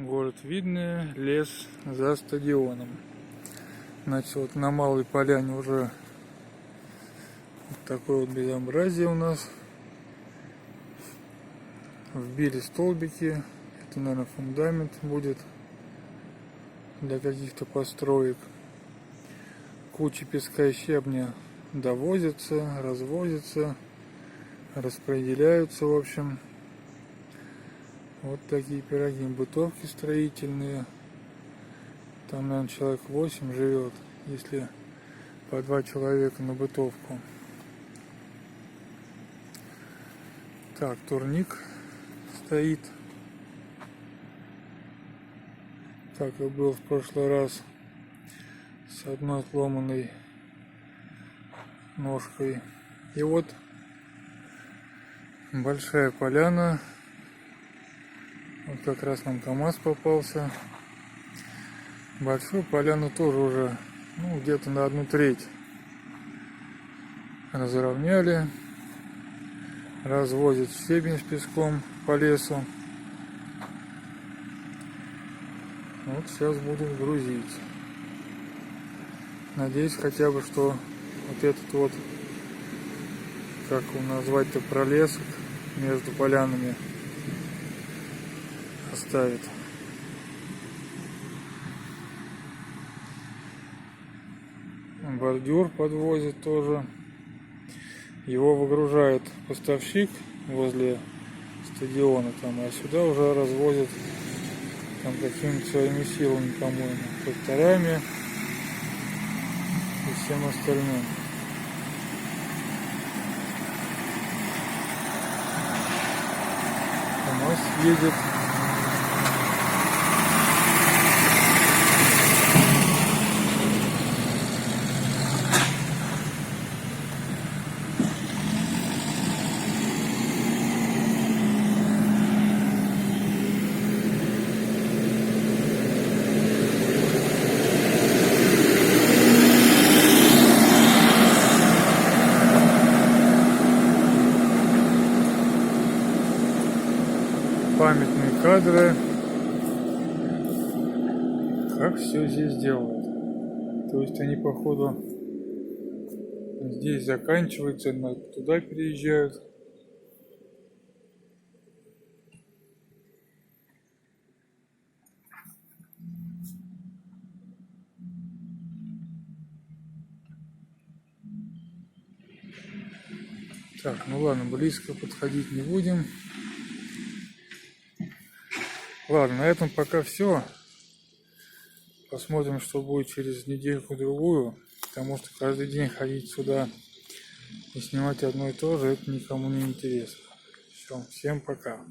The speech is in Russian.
Город Видное, лес за стадионом. Значит, вот на Малой Поляне уже вот такое вот безобразие у нас. Вбили столбики. Это, наверное, фундамент будет для каких-то построек. Куча песка и щебня довозятся, развозятся, распределяются, в общем. Вот такие пироги, бытовки строительные. Там, наверное, человек 8 живет, если по 2 человека на бытовку. Так, турник стоит. Как и был в прошлый раз, с одной сломанной ножкой. И вот большая поляна. Вот как раз нам КамАЗ попался. Большую поляну тоже уже, где-то на 1/3 разровняли. Развозят щебень с песком по лесу. Вот сейчас будем грузить. Надеюсь хотя бы, что вот этот вот, как его назвать-то, пролесок между полянами оставит. Бордюр подвозит тоже. Его выгружает поставщик возле стадиона там, а сюда уже развозят там какими-то своими силами, по-моему, тракторами и всем остальным. КамАЗ едет. Памятные кадры, как все здесь делают. То есть они, походу, здесь заканчиваются, туда переезжают. Так, ну ладно, близко подходить не будем. Ладно, на этом пока все. Посмотрим, что будет через недельку-другую. Потому что каждый день ходить сюда и снимать одно и то же, это никому не интересно. Все, всем пока.